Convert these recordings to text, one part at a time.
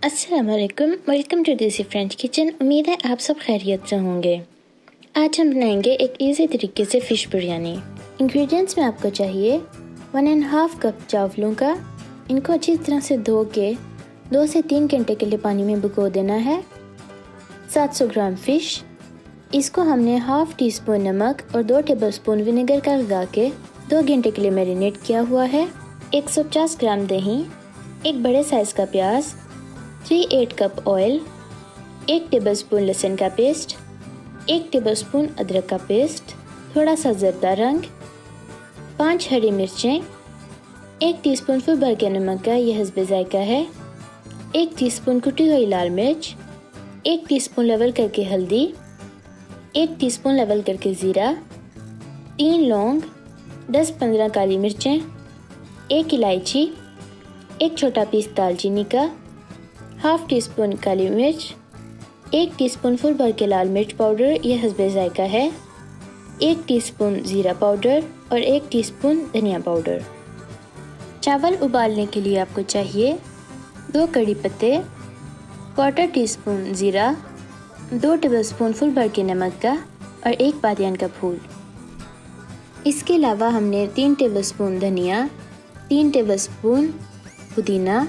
अस्सलाम वालेकुम, welcome to देसी फ्रेंच किचन। उम्मीद है आप सब खैरियत से होंगे। आज हम बनाएंगे एक इजी तरीके से फ़िश बिरयानी। इंग्रेडिएंट्स में आपको चाहिए 1.5 कप चावलों का। इनको अच्छी तरह से धो के 2 से 3 घंटे के लिए पानी में भिगो देना है। 700 ग्राम फ़िश, इसको हमने हाफ़ टी स्पून नमक और 2 टेबलस्पून विनेगर का लगा के 2 घंटे के लिए मैरिनेट किया हुआ है। 150 ग्राम दही, एक बड़े साइज़ का प्याज, 3/8 कप ऑयल, 1 टेबलस्पून लहसुन का पेस्ट, 1 टेबलस्पून अदरक का पेस्ट, थोड़ा सा ज़रदा रंग, 5 हरी मिर्चें, 1 टीस्पून फुल भर के नमक का, यह हस्बे जायका है, 1 टीस्पून कुटी हुई लाल मिर्च, 1 टीस्पून लेवल करके हल्दी, 1 टीस्पून लेवल करके ज़ीरा, 3 लौंग, 10-15 काली मिर्चें, 1 इलायची, 1 छोटा पीस दालचीनी का, हाफ़ टी स्पून काली मिर्च, 1 टीस्पून फुल भर के लाल मिर्च पाउडर, यह हस्बे जायका है, 1 टीस्पून ज़ीरा पाउडर और 1 टीस्पून धनिया पाउडर। चावल उबालने के लिए आपको चाहिए 2 कड़ी पत्ते, 1/4 टीस्पून ज़ीरा, 2 टेबलस्पून फुल भर के नमक का और 1 बादियान का फूल। इसके अलावा हमने 3 टेबलस्पून धनिया, 3 टेबलस्पून पुदीना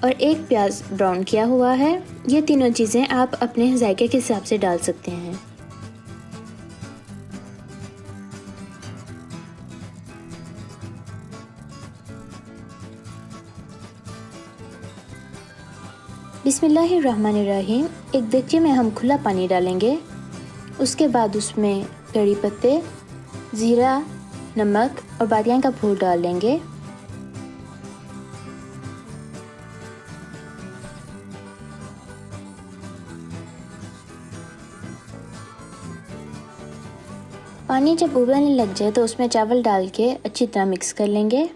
और 1 प्याज ब्राउन किया हुआ है। ये तीनों चीज़ें आप अपने जायके के हिसाब से डाल सकते हैं। बिस्मिल्लाहिर्रहमानिर्रहीम। एक देगचे में हम खुला पानी डालेंगे। उसके बाद उसमें कड़ी पत्ते, ज़ीरा, नमक और बादियान का फूल डाल लेंगे। पानी जब उबलने लग जाए तो उसमें चावल डाल के अच्छी तरह मिक्स कर लेंगे।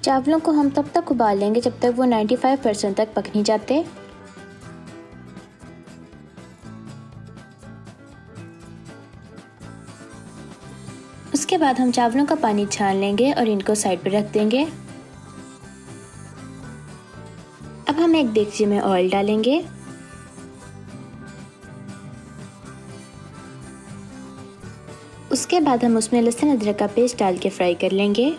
चावलों को हम तब तक उबाल लेंगे जब तक वो 95% तक पक नहीं जाते। उसके बाद हम चावलों का पानी छान लेंगे और इनको साइड पर रख देंगे। अब हम एक देगची में ऑयल डालेंगे। उसके बाद हम उसमें लहसुन अदरक का पेस्ट डाल के फ्राई कर लेंगे।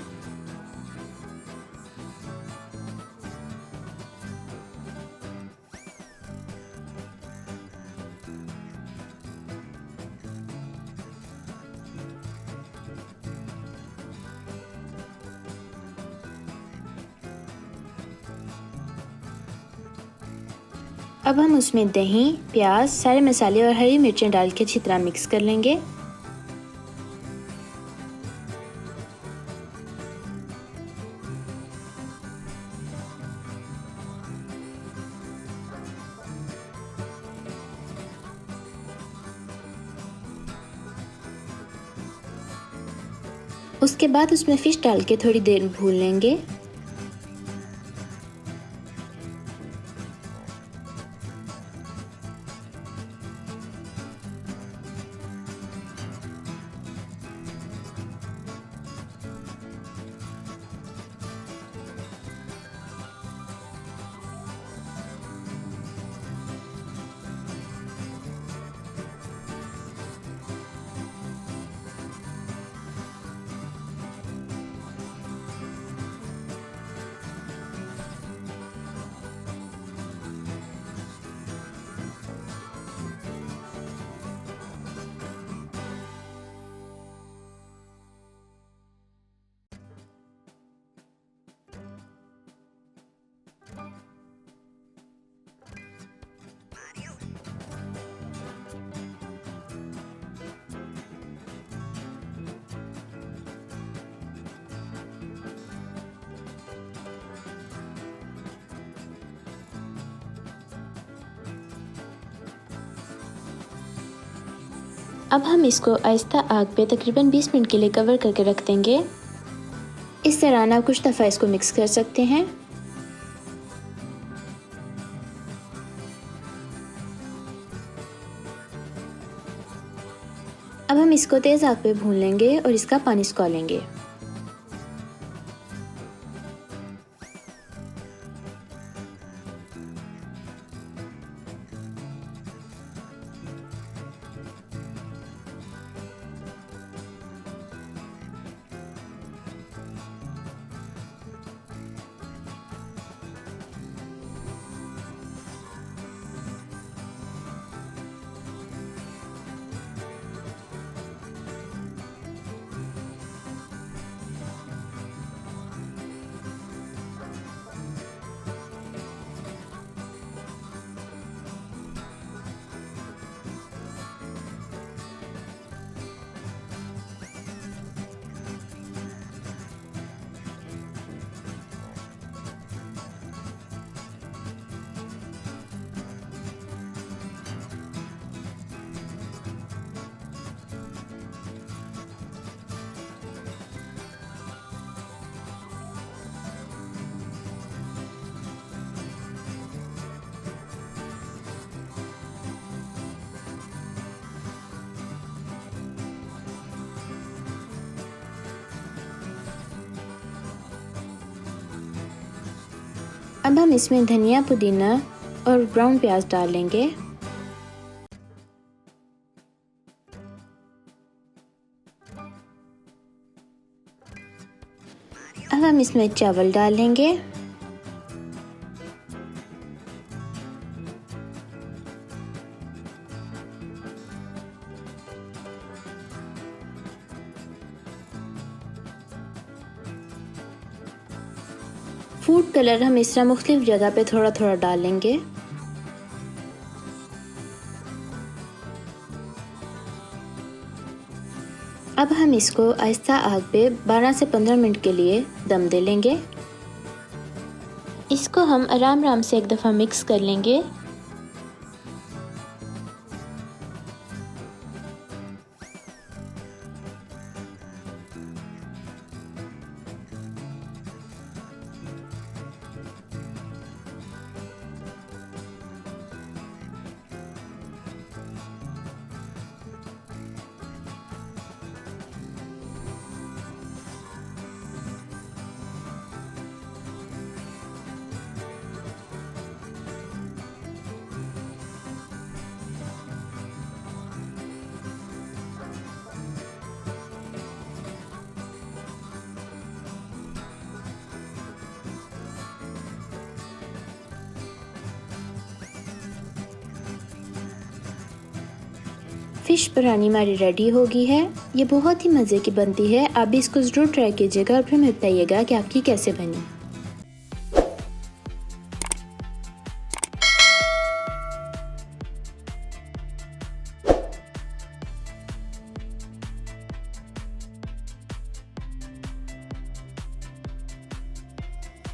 अब हम उसमें दही, प्याज, सारे मसाले और हरी मिर्चें डाल के अच्छी तरह मिक्स कर लेंगे। उसके बाद उसमें फ़िश डाल के थोड़ी देर भून लेंगे। अब हम इसको आहिस्ता आग पे तकरीबन 20 मिनट के लिए कवर करके रख देंगे। इस तरह आप कुछ दफ़ा इसको मिक्स कर सकते हैं। अब हम इसको तेज़ आंच पे भून लेंगे और इसका पानी सुखा लेंगे। अब हम इसमें धनिया, पुदीना और ब्राउन प्याज डाल लेंगे। अब हम इसमें चावल डाल लेंगे। फूड कलर हम इस तरह मुख्तलिफ जगह पे थोड़ा थोड़ा डाल लेंगे। अब हम इसको आहिस्ता आग पे 12 से 15 मिनट के लिए दम दे लेंगे। इसको हम आराम आराम से एक दफ़ा मिक्स कर लेंगे। फ़िश बिरयानी हमारी रेडी हो गई है। ये बहुत ही मज़े की बनती है। आप भी इसको ज़रूर ट्राई कीजिएगा और फिर हमें बताइएगा कि आपकी कैसे बनी।